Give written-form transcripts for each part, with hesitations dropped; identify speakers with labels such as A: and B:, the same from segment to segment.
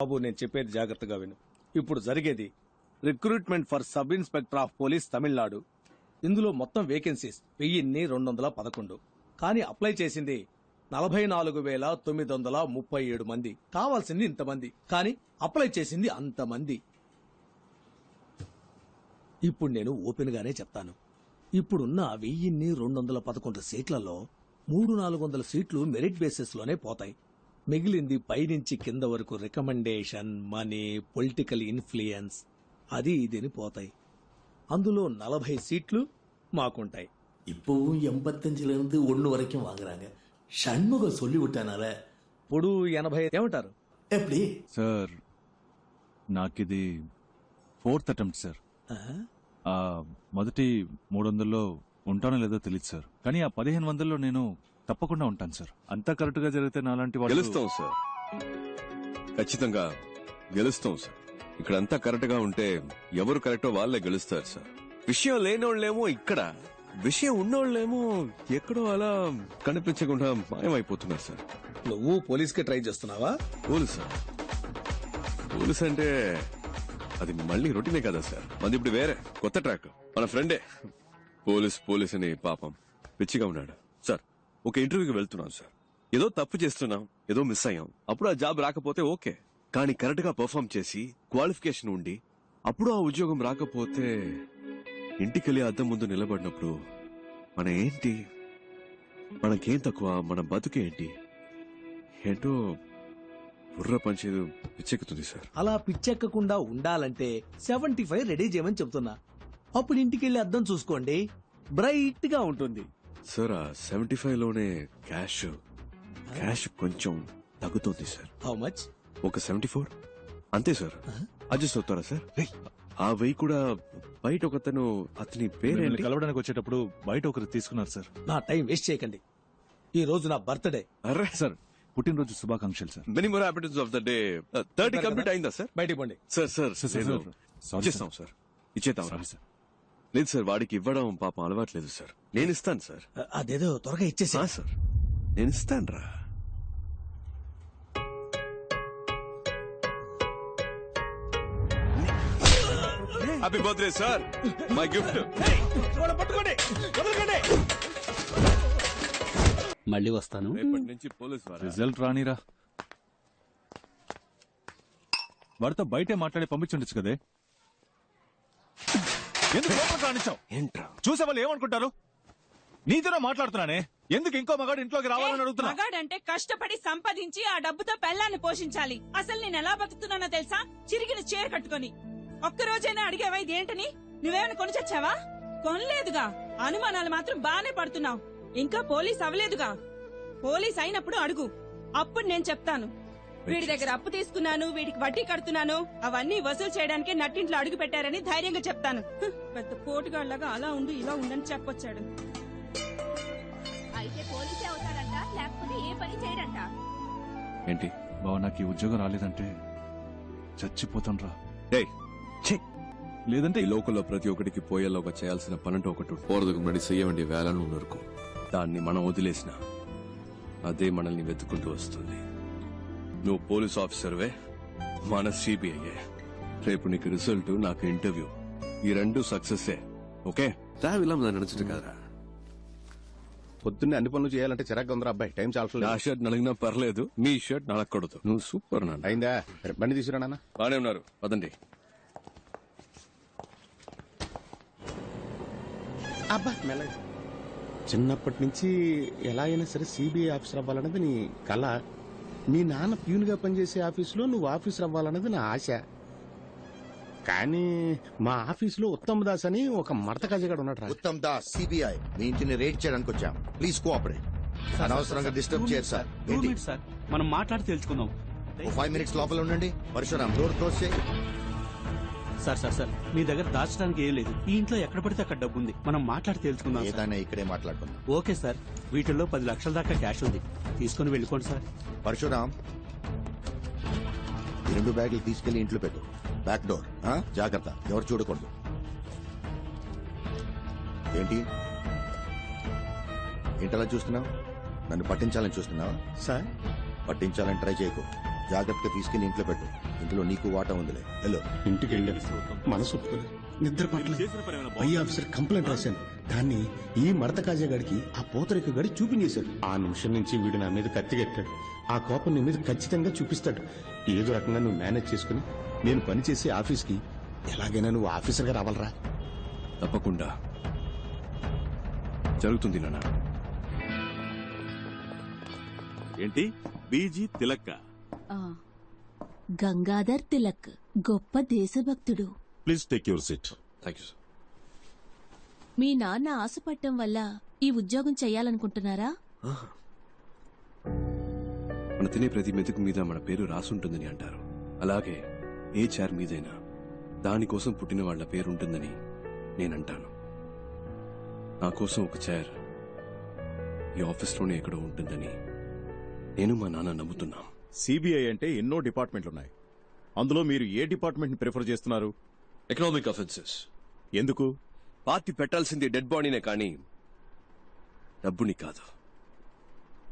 A: బాబు, నేను చెప్పేది జాగ్రత్తగా విను. ఇప్పుడు జరిగేది recruitment for sub inspector of police Tamil Nadu. ఇందులో మొత్తం వేకెన్సీస్ 1211. కానీ అప్లై చేసింది 44,937 మంది. కావాల్సింది ఇంతమంది, కానీ అప్లై చేసింది అంతమంది. ఇప్పుడు నేను ఓపెన్ గానే చెప్తాను. ఇప్పుడున్న 1211 సీట్లలో 300-400 సీట్లు మెరిట్ బేసిస్ లోనే పోతాయి. మిగిలింది పైనుంచి కింద వరకు రికమెండేషన్, మనీ, పొలిటికల్ ఇన్ఫ్లుయెన్స్ అది ఇదిని పోతాయి. అందులో 40 సీట్లు మాకుంటాయి.
B: இப்பவும் 85 1 வரைக்கும் வாங்குறாங்க. షణ్ముగం சொல்லி விட்டானால
A: ఇప్పుడు 80 ఏమంటారు?
B: எப்படி
C: సార్ నాకిది 4th అటెంప్ట్ సార్. మొదటి 300లో ఉంటానో లేదో తెలియదు సార్, కానీ ఆ 1500లో నేను తప్పకుండా ఉంటాను సార్. అంతా కరెక్ట్ గా జరిగితే నాలాంటి వాళ్ళు
D: గెలుస్తాం సార్, ఖచ్చితంగా గెలుస్తాం సార్. ఇక్కడ అంతా కరెక్ట్ గా ఉంటే ఎవరు కరెక్టో వాళ్ళే గెలుస్తారు సార్. విషయం లేనోళ్ళేమో ఇక్కడ, విషయం ఉన్నోళ్ళేమో ఎక్కడో అలా కనిపించకుండా మాయమైపోతున్నారు సార్.
A: నువ్వు పోలీస్ కి ట్రై చేస్తున్నావా?
D: పోలీస్ సార్, పోలీస్ అంటే అది మళ్ళీ రొటీనే కదా సార్. మంది ఇప్పుడు వేరే కొత్త ట్రాక్. మన ఫ్రెండే పోలీస్ అని పాపం పిచ్చిగా ఉన్నాడు సార్. ఒక ఇంటర్వ్యూకి వెళ్తున్నాం సార్, ఏదో తప్పు చేస్తున్నాం, ఏదో మిస్ అయ్యాం. అప్పుడు ఆ జాబ్ రాకపోతే ఓకే, కానీ కరెక్ట్ గా పర్ఫామ్ చేసి క్వాలిఫికేషన్ ఉండి అప్పుడు ఆ ఉద్యోగం రాకపోతే ఇంటికెళ్ళి అద్దం ముందు నిలబడినప్పుడు మన ఏంటి, మనకేం తక్కువ, మన బతుకేంటి ఏంటో బుర్ర పంచేది పిచ్చెక్కుతుంది సార్.
A: అలా పిచ్చెక్కకుండా ఉండాలంటే 75 రెడీ చేయమని చెప్తున్నా. అప్పుడు ఇంటికెళ్ళి అద్దం చూసుకోండి, బ్రైట్ గా ఉంటుంది.
D: సార్ ఆ 75 లోనే క్యాష్ కొంచెం తగ్గుతుంది సార్.
A: How much?
D: ఒక 74 అంతే సార్. అడ్జస్ట్ అవుతారా సార్? ఆ వెయ్యి కూడా బయట ఒకతను, అతని పేరేంటి,
C: కలవడానికి వచ్చేటప్పుడు బయట ఒకరు తీసుకున్నారు సార్.
A: నా టైం వేస్ట్ చేయకండి. ఈ రోజు నా బర్త్డే.
D: అర్రే
C: సార్ పుట్టినరోజు శుభాకాంక్షలు sir.
D: Many more happiness of the day. 30 complete అయిందా సార్?
A: బయటికి పోండి.
D: సార్
C: సార్,
D: ఇచ్చేస్తాం సార్, ఇచ్చేద్దాం సార్. లేదు సార్, వాడికి ఇవ్వడం పాపం అలవాట్లేదు సార్. నేను ఇస్తాను సార్.
A: అదేదో త్వరగా ఇచ్చేసా
D: సార్, నేను ఇస్తాను రా. Happy birthday sir, my gift.
E: మళ్ళీ వస్తాను.
D: రేపటి నుంచి పోలీస్
C: రిజల్ట్ రానిరా, వాడితో బయటే మాట్లాడి పంపించుండొచ్చు కదే. ఎందుకు లోపలికి రానిచ్చావు?
D: ఏంట్రా
C: చూసే వాళ్ళు ఏమనుకుంటారు? నీతోనే మాట్లాడుతున్నానే, ఎందుకు ఇంకో మగాడు ఇంట్లోకి రావాలని అడుగుతున్నా?
F: మగాడంటే కష్టపడి సంపాదించి ఆ డబ్బుతో పెళ్ళాన్ని పోషించాలి. అసలు నేను ఎలా బతుకుతున్నానో తెలుసా? చిరిగిన చీర కట్టుకొని. ఒక్కరోజైనా అడిగావా ఇదేంటని? నువ్వేమైనా కొని చచ్చావా? కొనలేదుగా. అనుమానాలు మాత్రం బానే పడుతున్నావు. ఇంకా పోలీస్ అవ్వలేదుగా. పోలీస్ అయినప్పుడు అడుగు, అప్పుడు నేను చెప్తాను. వీడి దగ్గర అప్పు తీసుకున్నాను, వీడికి వడ్డీ కడుతున్నాను, అవన్నీ వసూలు చేయడానికే నట్టింట్లో అడుగు పెట్టారని ధైర్యంగా చెప్తాను. పెద్ద పోటుగాళ్లాగా అలా ఉండు ఇలా ఉండని చెప్పొచ్చాడు.
G: అయితే పోలీసే అవుతారంట, లేకపోతే ఏ పని చేయడంట.
D: ఏంటి
C: బావ, నాకు ఈ ఉద్యోగం రాలేదంటే చచ్చిపోతాను రా.
D: లేదంటే ఈ లోకల్లో ప్రతి ఒక్కటికి పోయేలోగా చేయాల్సిన పనంటూ ఒకటి పోరదుకు మరి చెయ్యమండి వేలను నరుకు. దాన్ని మనం వదిలేసిన అదే మనల్ని వెతుక్కుంటూ వస్తుంది. నువ్వు పోలీస్ ఆఫీసర్వే, మన సిబిఐ. రేపు నీకు రిజల్ట్, నాకు ఇంటర్వ్యూ, ఈ రెండు సక్సెస్. ఓకే ఇలా నడుచుడు కదరా.
H: పొద్దున్నే అన్ని పనులు చేయాలంటే చిరాకు ఉందిరా అబ్బాయి. టైం
D: నా
H: చాలా
D: షర్ట్ నలిగినా పర్లేదు, మీ షర్ట్ నలగకూడదు. నువ్వు సూపర్ నాన్న.
H: అయిందా? బండి తీసుకురా నాన్న.
D: బానే ఉన్నారు, పదండి.
H: అబ్బా మెల్లగా. చిన్నప్పటి నుంచి ఎలా అయినా సరే సిబిఐ ఆఫీసర్ అవ్వాలన్నది నీ కళ. మీ నాన్న ప్యూన్ గా పనిచేసే ఆఫీసులో నువ్వు ఆఫీసర్ అవ్వాలన్నది నా ఆశ. కానీ మా ఆఫీసులో ఉత్తమ్ దాస్ అని ఒక మడత కజగాడు ఉన్నాడు.
I: ఉత్తమ్ దాస్, సిబిఐ. మీ ఇంటిని రేట్ చేయడానికి వచ్చాం. Please cooperate. అనవసరంగా డిస్టర్బ్ చేయరు సార్. ఏంటి
E: సార్, మనం మాట్లాడి తెలుసుకుందాం.
I: 5 minutes లోపల ఉండండి. పరశురామ్, డోర్ క్లోజ్ చేయి.
E: సార్ మీ దగ్గర దాచడానికి ఏం లేదు. ఈ ఇంట్లో ఎక్కడ పడితే అక్కడ డబ్బు ఉంది. మనం మాట్లాడి తెలుసుకుందాం.
I: ఏదైనా ఇక్కడే మాట్లాడుకుందాం.
E: ఓకే సార్, వీటిల్లో 10 లక్షల దాకా క్యాష్ ఉంది. తీసుకుని వెళ్ళిపోండి సార్.
I: పరశురామ్, ఈ 2 బ్యాగులు తీసుకెళ్లి ఇంట్లో పెట్టు. బ్యాక్ డోర్ జాగ్రత్త, ఎవరు చూడకూడదు. ఏంటి ఏంటలా చూస్తున్నావు? నన్ను పట్టించాలని చూస్తున్నావా?
H: సార్
I: పట్టించాలని ట్రై చేయకు. జాగ్రత్తగా తీసుకెళ్లి ఇంట్లో పెట్టు. ఇంట్లో నీకు వాటా ఉందిలే. హలో.
H: ఇంటికి వెళ్ళాను, మనసు ఒప్పుకోలేదు, నిద్ర పట్టలేదు. పై ఆఫీసర్ కంప్లైంట్ రాశాను. దాన్ని ఈ మడత కాజాగాడికి ఆ పూతరేక గడి చూపించేశాడు. ఆ నిమిషం నుంచి వీడు నా మీద కత్తిగట్టాడు. ఆ కోపం నీ మీద ఖచ్చితంగా చూపిస్తాడు. ఏదో రకంగా నువ్వు మేనేజ్ చేసుకుని నేను పనిచేసే ఆఫీస్కి ఎలాగైనా నువ్వు ఆఫీసర్గా రావాలరా.
D: తప్పకుండా జరుగుతుంది నాన్న.
J: ఏంటి బీజీ తిలక్క?
G: గంగాధర్ తిలక్ గొప్ప దేశభక్తుడు.
J: Please take your seat.
D: Thank you sir.
G: మీ నాన్న ఆశపట్టం వల్ల ఈ ఉద్యోగం చెయ్యాలనుకుంటున్నారా?
D: మన తినే ప్రతి మెతుకు మీద మన పేరు రాసుంటుందని అంటారు. అలాగే ఏ చైర్ మీదైనా దానికోసం పుట్టిన వాళ్ళ పేరు ఉంటుందని నేనంటాను. నా కోసం ఒక చైర్ ఈ ఆఫీస్లోనే ఎక్కడో ఉంటుందని నేను మా నాన్న నమ్ముతున్నాం.
J: సిబిఐ అంటే ఎన్నో డిపార్ట్మెంట్లున్నాయి. అందులో మీరు ఏ డిపార్ట్మెంట్ ని ప్రిఫర్ చేస్తున్నారు?
D: Economic offences.
J: ఎందుకు?
D: పార్టీ పెట్టాల్సింది డెడ్ బాడీనే కానీ డబ్బుని కాదు.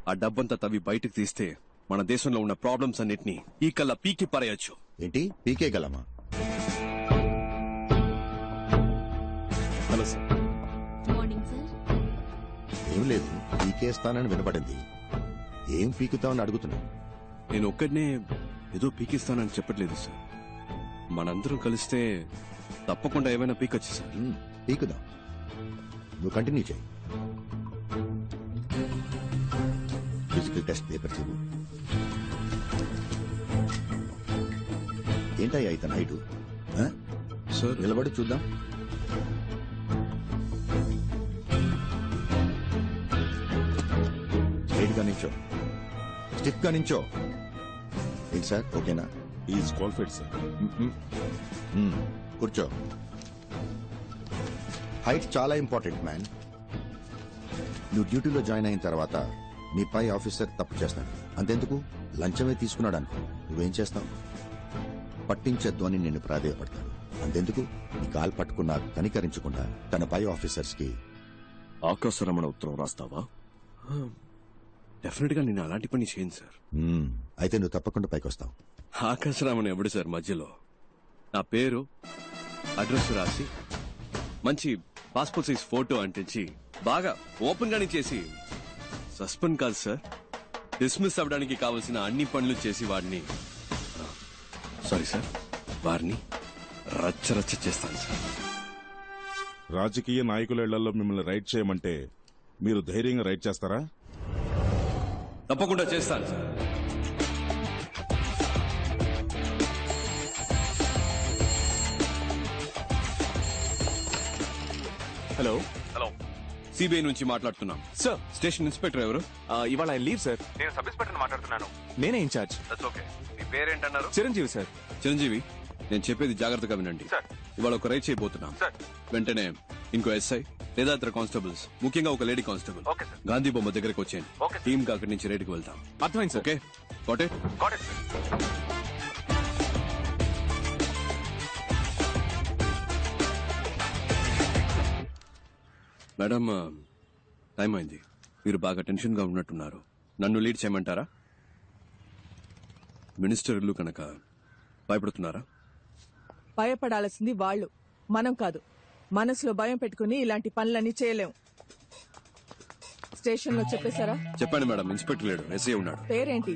D: ఆ డబ్బంతా తవ్వి బయటకు తీస్తే మన దేశంలో ఉన్న ప్రాబ్లమ్స్ అన్నిటినీ ఈ కల్లా పీకి పారేయొచ్చు.
I: ఏంటి పీకే గలమా?
J: Hello sir.
G: Morning sir.
I: ఏం లేదు, పీకేస్తానని వినపడింది. ఏం పీకుతావని అడుగుతున్నా.
D: నేను ఒక్కడనే ఏదో పీకిస్తానని చెప్పట్లేదు సార్. మనందరం కలిస్తే తప్పకుండా ఏమైనా పీకొచ్చు సార్.
I: పీకుదాం, నువ్వు కంటిన్యూ చేయి. ఫిజికల్ టెస్ట్ పేపర్ చూడు. ఏంటయ్యా ఇతను హైటు?
D: సార్
I: నిలబడి చూద్దాం. స్ట్రైట్ గా నించో, స్టిఫ్ గా నించో. ఏంటి సార్, ఓకేనా?
J: Is qualified sir.
I: కూర్చో. హైట్ చాలా ఇంపార్టెంట్ మ్యాన్. నువ్వు డ్యూటీలో జాయిన్ అయిన తర్వాత నీ పై ఆఫీసర్ తప్పు చేస్తాడు. అంతెందుకు, లంచమే తీసుకున్నాడు అనుకో, నువ్వేం చేస్తావు? పట్టించద్దు అని నిన్ను ప్రాధేయపడతాడు. అంతెందుకు, నీ కాలు పట్టుకున్నా కనికరించకుండా తన పై ఆఫీసర్స్ కి
D: ఆకాశరమణ ఉత్తరం రాస్తావా? డెఫినెట్ గా నేను అలాంటి పని చేయను సార్.
I: అయితే నువ్వు తప్పకుండా పైకి వస్తావు.
D: ఆకాశరామన్ ఎవడు సార్ మధ్యలో? నా పేరు అడ్రస్ రాసి మంచి పాస్పోర్ట్ సైజ్ ఫోటో అంటించి బాగా ఓపెన్ గానే చేసి సస్పెండ్ కాదు సార్, డిస్మిస్ అవ్వడానికి కావలసిన అన్ని పనులు చేసి వాడిని సారీ సార్ వారిని రచ్చరచ్చ చేస్తాను సార్.
J: రాజకీయ నాయకుల ఇళ్లలో మిమ్మల్ని రైడ్ చేయమంటే మీరు ధైర్యంగా రైడ్ చేస్తారా?
D: తప్పకుండా చేస్తాను సార్.
K: హలో.
D: హలో, సిబిఐ నుంచి మాట్లాడుతున్నాం
K: సార్.
D: స్టేషన్ ఇన్స్పెక్టర్ ఎవరు?
K: ఇవాళ ఆయన లీవ్ సార్.
D: నేను సబ్ ఇన్స్పెక్టర్ మాట్లాడుతున్నాను.
K: నేనే ఇన్ఛార్జ్.
D: ఓకే, మీ పేరేంటన్నారు?
K: చిరంజీవి సార్.
D: చిరంజీవి, నేను చెప్పేది జాగ్రత్తగా వినండి. ఇవాళ ఒక రైడ్ చేయబోతున్నాం. వెంటనే ఇంకో ఎస్ఐ లేదా ఇతర కానిస్టేబుల్స్, ముఖ్యంగా ఒక లేడీ కానిస్టేబుల్ గాంధీ బొమ్మ దగ్గరకు వచ్చేయండి. టీమ్ గా అక్కడి నుంచి రైడ్కి వెళ్తాం.
K: అర్థమైంది sir.
D: Okay, got it? Madam, time అయింది. మీరు బాగా టెన్షన్ గా ఉన్నట్టున్నారు. నన్ను లీడ్ చేయమంటారా? మినిస్టర్ ఇల్లు కనుక భయపడుతున్నారా?
L: భయపడాల్సింది వాళ్ళు, మనం కాదు. మనసులో భయం పెట్టుకుని ఇలాంటి పనులన్నీ చేయలేం. స్టేషన్ లో చెప్పేశారా?
D: చెప్పండి మేడం. ఇన్స్పెక్టర్ లేడు, ఎస్ఐ ఉన్నాడు.
L: పేరేంటి?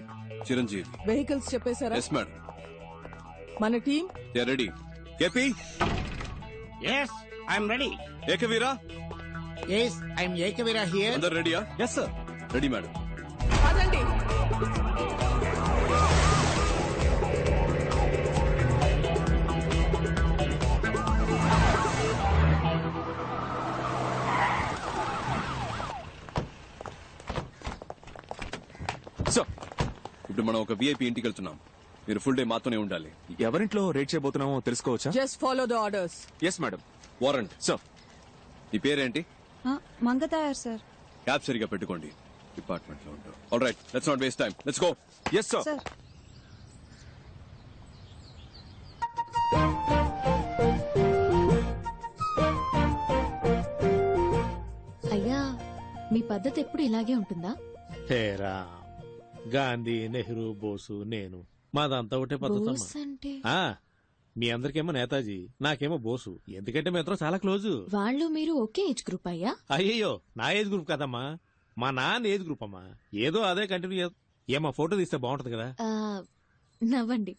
D: చిరంజీవి.
L: వెహికల్స్ చెప్పేశారా?
D: Yes madam.
L: మన team
D: ready. KP.
E: Yes I'm ready.
D: Ekaveera.
E: Yes I'm Ekaveera here.
D: అందరు రెడీయా?
E: Yes sir.
D: Ready madam.
L: అదండి.
D: ఇప్పుడు మనం ఒక విఐపి ఇంటికి వెళ్తున్నాం. మీరు ఫుల్ డే మాతోనే ఉండాలి.
K: ఎవరింట్లో రేట్ చేయబోతున్నామో తెలుసుకోవచ్చా?
L: Just follow the orders.
K: Yes madam.
D: Warrant.
K: Sir.
D: నీ పేరేంటి?
G: మంగతాయర్ సార్.
D: క్యాబ్ సరిగా పెట్టుకోండి. డిపార్ట్మెంట్ లో ఉంటాం. All right, let's not waste time. Let's go.
K: Yes sir.
G: అయ్యా, మీ పద్ధతి ఎప్పుడు ఇలాగే ఉంటుందా?
B: హేరా, గాంధీ, నెహ్రూ, బోసు, నేను
M: మాదంతా ఒకటే పద్ధతి
G: బోస్ అంటే
M: మీ అందరికేమో నేతాజీ నాకేమో బోసు ఎందుకంటే మేమిద్దరం చాలా క్లోజు
G: వాళ్ళు మీరు ఒకే ఏజ్ గ్రూప్ అయ్యా?
M: అయ్యయ్యో నా ఏజ్ గ్రూప్ కదమ్మా మా నాన్న ఏజ్ గ్రూప్ అమ్మా ఏదో అదే కంటిన్యూ ఏమా ఫోటో తీస్తే బాగుంటది కదా
G: నవ్వండి.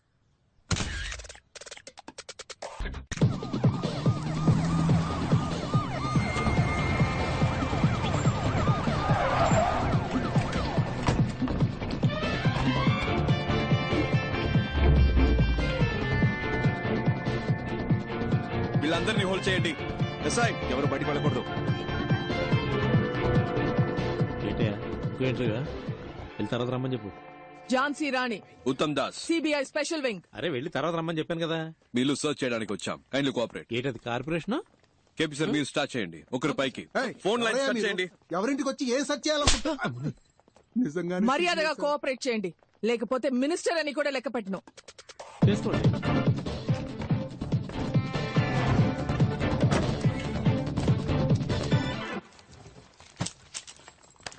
D: వీళ్ళందరినీ హోల్డ్ చేయండి. ఎస్ఐ
K: ఎవరు బయటికి వెళ్ళకూడదు.
M: ఏంటయ్యా ఇంకో ఎంట్రీగా వెళ్ళి తర్వాత రమ్మని చెప్పు.
L: Jhansi Rani,
D: Uttam Das,
L: CBI special wing.
M: అరే వెళ్ళి తర్వాత రమ్మని చెప్పాను కదా.
D: వీళ్ళు సర్చ్ చేయడానికి వచ్చాం. Kindly cooperate.
M: ఏంటది కార్పొరేషన్?
D: కేపీ సార్ మీరు స్టార్ట్ చేయండి. ఒకరి పైకి ఫోన్ లైన్ స్టార్ట్ చేయండి.
H: ఎవరింటికి వచ్చి ఏం సెర్చ్ చేయాలనుకుంటా నిజంగా
L: మర్యాదగా కోఆపరేట్ చేయండి, లేకపోతే మినిస్టర్ అని కూడా లెక్క పెట్టను.
M: చేసుకోండి.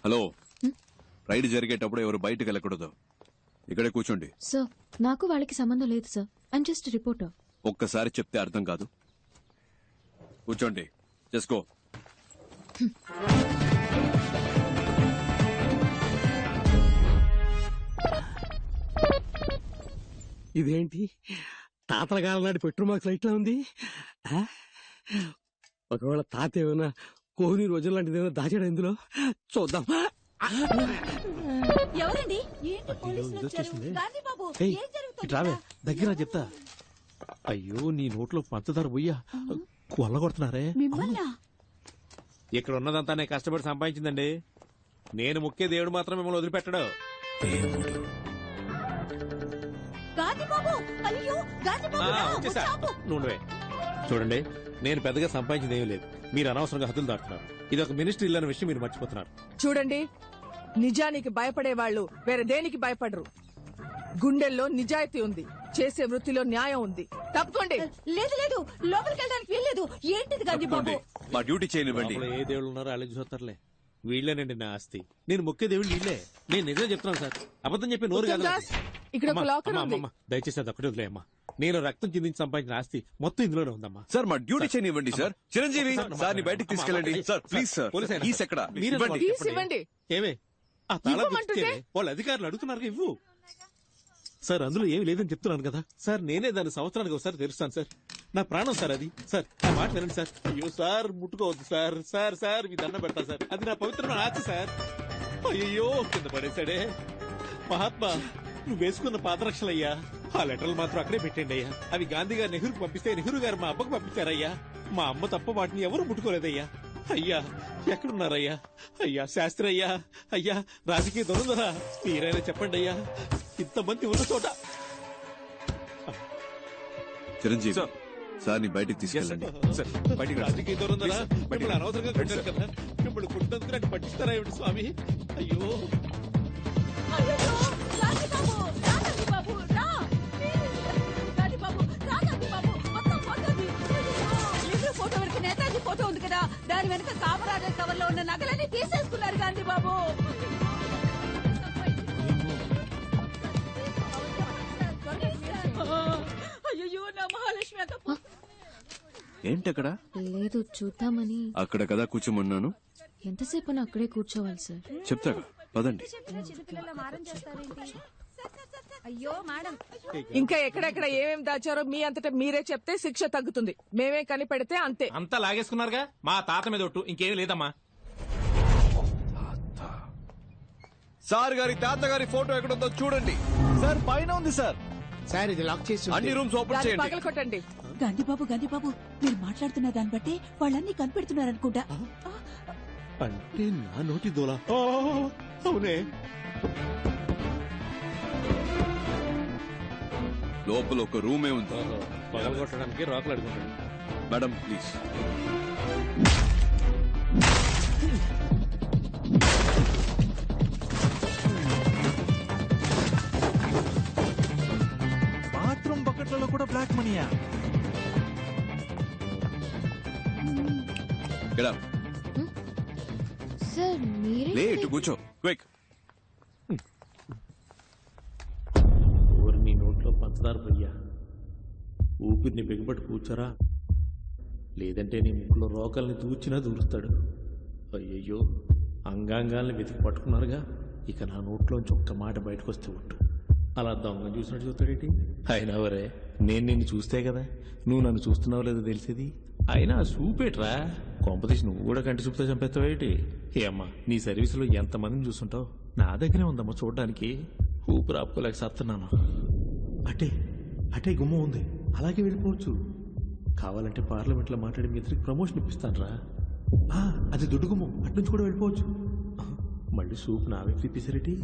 D: హలో, రైడ్ జరిగేటప్పుడు ఎవరు బయటకు వెళ్ళకూడదు. ఇక్కడే కూర్చోండి.
G: సార్ నాకు వాళ్ళకి సంబంధం లేదు సార్. I'm just reporter.
D: ఒక్కసారి చెప్తే అర్థం కాదు. కూర్చోండి. చేసుకో.
E: ఇదేంటి తాతల కాలం నాటి పెట్రోల్ మార్క్స్ లైట్ లా ఉంది. ఒకవేళ తాత ఏమైనా కోహ్లీ రోజుల లాంటిది ఏమైనా దాచాడు ఇందులో, చూద్దాం.
F: ఎవరండి?
M: ఏయ్, ఇటు రావే దగ్గర చెప్తా. అయ్యో నీ నోట్లో పంచదార బొయ్యా కొల్లగొడుతున్నారే. ఇక్కడ ఉన్నదంతా నేను కష్టపడి సంపాదించిందండి. నేను ముఖ్య దేవుడు మాత్రం మిమ్మల్ని వదిలిపెట్టడు. వచ్చేసా నువ్వే చూడండి. నేను పెద్దగా సంపాదించింది ఏమీ లేదు. మీరు అనవసరంగా హద్దులు దాటుతున్నారు. ఇది ఒక మినిస్ట్రీ ఇల్లు అన్న విషయం మీరు మర్చిపోతున్నారు.
L: చూడండి, నిజానికి భయపడే వాళ్ళు వేరే దేనికి భయపడరు. గుండెల్లో నిజాయితీ ఉంది, చేసే వృత్తిలో న్యాయం ఉంది. తప్పుకోండి.
F: లేదు లేదు, లోపలికి వెళ్ళడానికి వీల్లేదు. ఏంటిది గాంధీ బాబు?
D: మా డ్యూటీ చేయనివ్వండి.
M: లోపల ఏ దేవుళ్ళు ఉన్నారో అలాగే చూస్తారులే. వీళ్ళేనండి నా ఆస్తి. నేను ముఖ్య దేవుళ్ళు వీళ్ళే. నేను నిజం చెప్తున్నాను సార్, అబద్ధం చెప్పి నోరు కాదు.
L: ఇక్కడ ఒక లాకర్ ఉంది.
M: దయచేసి అది ఒకటి వదిలేయమ్మా. నేను రక్తం చిందించి సంపాదించిన ఆస్తి మొత్తం ఇందులోనే ఉందమ్మా.
D: సార్ మా డ్యూటీ చేయనివ్వండి సార్. చిరంజీవి సార్ ని బయటికి తీసుకెళ్ళండి సార్. Please sir. కీస్ ఎక్కడ?
L: కీస్ ఇవ్వండి.
M: ఏమే ఆ తాళం
L: ఇవ్వమంటుంటే?
M: ఇచ్చేవే? వాళ్ళ అధికారులు అడుగుతున్నారు ఇవ్వు. సార్ అందులో ఏమి లేదని చెప్తున్నాను కదా సార్. నేనే దాన్ని సంవత్సరానికి ఒకసారి తెరుస్తాను సార్. నా ప్రాణం సార్ అది. సార్ నా మాట వినండి సార్. అయ్యో సార్ ముట్టుకోవద్దు సార్. సార్ సార్ మీ దండం పెడతా సార్. అది నా పవిత్రమైన ఆస్తి సార్. అయ్యో కింద పడేశాడే. మహాత్మా నువ్వు వేసుకున్న పాదరక్షలయ్యా. ఆ లెటర్లు మాత్రం అక్కడే పెట్టండి అయ్యా. అవి గాంధీ గారు నెహ్రూకి పంపిస్తే నెహ్రూ గారు మా అబ్బకు పంపించారయ్యా. మా అమ్మ తప్ప వాటిని ఎవరు ముట్టుకోలేదయ్యా. అయ్యా ఎక్కడున్నారయ్యా? అయ్యా శాస్త్రి అయ్యా. అయ్యా రాజకీయ దొరుకుదరా మీరైనా చెప్పండి అయ్యా. ఇంతమంది ఉన్న చోట.
D: చిరంజీవి సార్ ని బయటికి తీసుకెళ్ళండి.
M: రాజకీయ దొరుకుదరా మిమ్మల్ని అనవసరంగా కొట్టారు కదా. మిమ్మల్ని కొట్టినందుకు నాకు పట్టిస్తారా ఏమిటి స్వామి? అయ్యో
F: ఫోటో వరకు నేతాజీ ఫోటో ఉంది కదా, దాని వెనక కామరాజర్ కవర్ లో ఉన్న నగలన్నీ తీసేసుకున్నారు గాంధీ బాబు. అయ్యో నా మహాలక్ష్మి అక్క.
D: ఏంటక్కడ?
G: లేదు చూద్దామని.
D: అక్కడ కదా కూర్చోమన్నాను.
G: ఎంతసేపు అక్కడే కూర్చోవాలి సార్?
D: చెప్తాగా పదండి.
F: అయ్యో మేడం,
L: ఇంకా ఎక్కడెక్కడ ఏమేమి దాచారో మీ అంతటా మీరే చెప్తే శిక్ష తగ్గుతుంది. మేమే కనిపెడితే అంతే.
K: అంతా లాగేసుకున్నారుగా. మా తాత మీద ఒట్టు, ఇంకేం లేదమ్మా.
D: సార్ గారి తాతగారి ఫోటో ఎక్కడుందో చూడండి
C: సార్. పైన ఉంది సార్.
H: సార్ ఇది లాక్ చేసి
D: అన్ని రూమ్స్ ఓపెన్
L: దాన్ని
D: చేయండి.
L: పగలకొట్టండి.
F: గాంధీ బాబు మీరు మాట్లాడుతున్న దాన్ని బట్టి వాళ్ళన్నీ కనిపెడుతున్నారనుకుంటా.
M: అంటే నా నోటి దోలా? అవునే.
D: లోపల ఒక రూమే ఉంది.
M: పగలగొట్టడానికి రాకులు అడుగుతాడు.
D: Madam please.
C: బాత్రూమ్ బకెట్లలో కూడా బ్లాక్ మనీయా?
G: సార్ మీరే
D: లేట్ కూర్చో. క్విక్.
M: నీ పంచదార భయ్యా, ఊపిరిని బిగబట్టి కూర్చోరా, లేదంటే నీ ముక్కులో రోకల్ని దూచినా దూరుస్తాడు. అయ్యయ్యో, అంగాంగాల్ని వెతికి పట్టుకున్నారుగా, ఇక నా నోట్లోంచి ఒక్క మాట బయటకు వస్తే ఒట్టు. అలా దొంగ చూసినట్టు చూస్తాడేంటి? అయినా వరే, నేను నిన్ను చూస్తే కదా నువ్వు నన్ను చూస్తున్నావు లేదో తెలిసేది. అయినా చూపేట్రా, కొంపతీసి నువ్వు కూడా కంటి చూపుతో చంపేస్తావేటి? ఏ అమ్మా, నీ సర్వీసులో ఎంతమందిని చూస్తుంటావు, నా దగ్గరే ఉందమ్మా చూడడానికి. ఊపిరి ఆపుకోలేక సస్తున్నాను. అటే అటే గుమ్మ ఉంది, అలాగే వెళ్ళిపోవచ్చు. కావాలంటే పార్లమెంట్లో మాట్లాడి మీ ఇద్దరికి ప్రమోషన్ ఇప్పిస్తాను రా. అది దుడ్డు గుమ్మం, అట్నుంచి కూడా వెళ్ళిపోవచ్చు. మళ్ళీ సూప్ నా వ్యక్తి ఇప్పిసరేటి?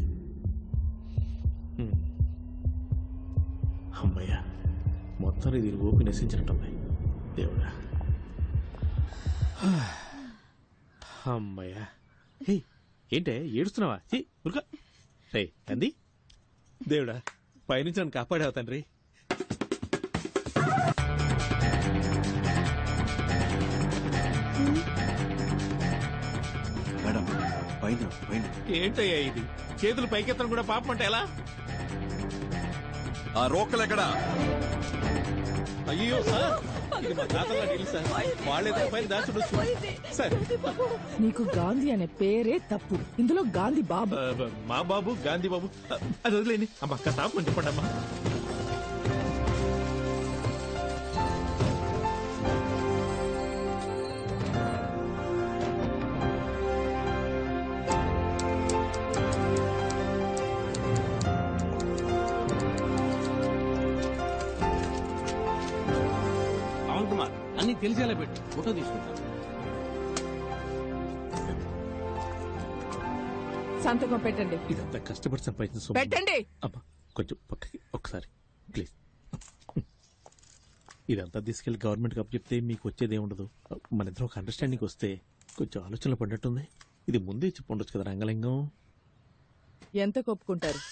M: అమ్మయ్యా, మొత్తం ఇది ఓపి నశించినట్టమ్మాయి. దేవుడా, అమ్మయ్యా. హే, ఏంటే ఏడుస్తున్నావా? ఉరుక రే అంది. దేవుడా, పైనుంచి నన్ను కాపాడావు తండ్రి.
C: మేడం పైన పైన.
M: ఏంటయ్యా ఇది? చేతులు పైకెత్తడం కూడా పాపం అంటే ఎలా?
D: ఆ రోకలెక్కడా?
M: అయ్యో సార్, ఇది మా తాతల ఇల్లు సార్, వాళ్ళేదో పైన దాచుడొచ్చు సార్.
L: నీకు గాంధీ అనే పేరే తప్పు, ఇందులో గాంధీ బాబు.
M: మా బాబు గాంధీ బాబు, అది వదిలేని అమ్మ. తాపని చెప్పండి అమ్మా.
E: పవన్ కుమార్, అన్ని తెలిసేలా పెట్టు, ఫోటో తీసుకుంటాను.
L: సంతకం పెట్టండి.
M: ఇదంతా కష్టపడి సంపాదించిన సొమ్ము.
L: పెట్టండి.
M: అమ్మా కొంచెం పక్కకి ఒకసారి ప్లీజ్. ఇదంతా తీసుకెళ్లి గవర్నమెంట్కి అప్పచెప్తే మీకు వచ్చేదే ఉండదు. మన ఇద్దరం ఒక అండర్స్టాండింగ్ వస్తే కొంచెం ఆలోచనలు పడినట్టుంది. ఇది ముందే చెప్పి ఉండొచ్చు కదా రంగలింగం.
L: ఎంత కొప్పుకుంటారు?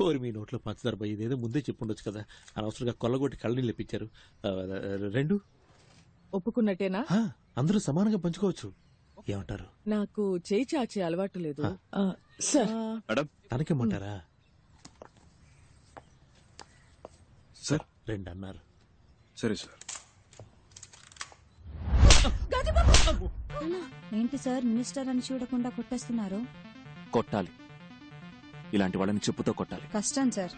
M: ఓరి మీ నోట్లో పంచదార పోయి, ఇదేదో ముందే చెప్పి ఉండొచ్చు కదా. అనవసరంగా కొల్లగొట్టి కళ్ళని ఇప్పించారు. 2
L: ఒప్పుకున్నట్టేనా?
M: అందరూ సమానంగా పంచుకోవచ్చు. ఏమంటారు?
L: నాకు చేయి చాచే అలవాటు లేదు సార్.
M: తనకేమంటారా?
C: సార్
M: 2 అన్నారు.
C: సరే సార్.
N: ఏంటి సార్, మినిస్టర్ అని చూడకుండా కొట్టేస్తున్నారు?
C: కొట్టాలి, ఇలాంటి వాళ్ళని చెప్పుతో కొట్టాలి.
N: కష్టం సార్,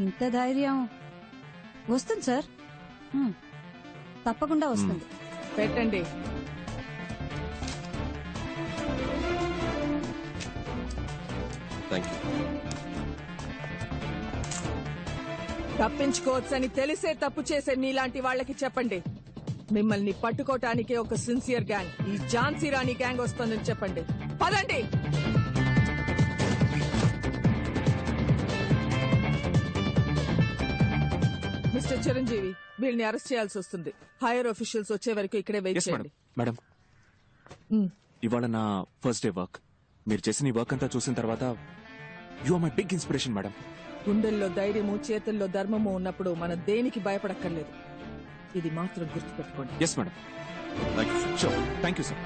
N: ఇంత ధైర్యం. వస్తుంది సార్, తప్పకుండా వస్తుంది.
L: పెట్టండి. తప్పించుకోవచ్చని తెలిసే తప్పు చేసే నీలాంటి వాళ్ళకి చెప్పండి, మిమ్మల్ని పట్టుకోవటానికే ఒక సిన్సియర్ గ్యాంగ్, ఈ ఝాన్సీ రాణి గ్యాంగ్ వస్తుందని చెప్పండి. పదండి. మిస్టర్ చిరంజీవి, వీళ్ళని అరెస్ట్ చేయాల్సి వస్తుంది. హైయర్ ఆఫీషియల్స్ వచ్చే వరకు ఇక్కడే వెయిట్ చేయండి.
C: మేడం, ఇవాళ నా ఫస్ట్ డే వర్క్. మీరు చేసిన ఈ వర్క్ అంతా చూసిన తర్వాత you are my big inspiration madam.
L: గుండెల్లో ధైర్యము, చేతుల్లో ధర్మము ఉన్నప్పుడు మనం దేనికి భయపడక్కర్లేదు. ఇది మాత్రం గుర్తుపెట్టుకోండి.
C: Yes madam. Thank you sir.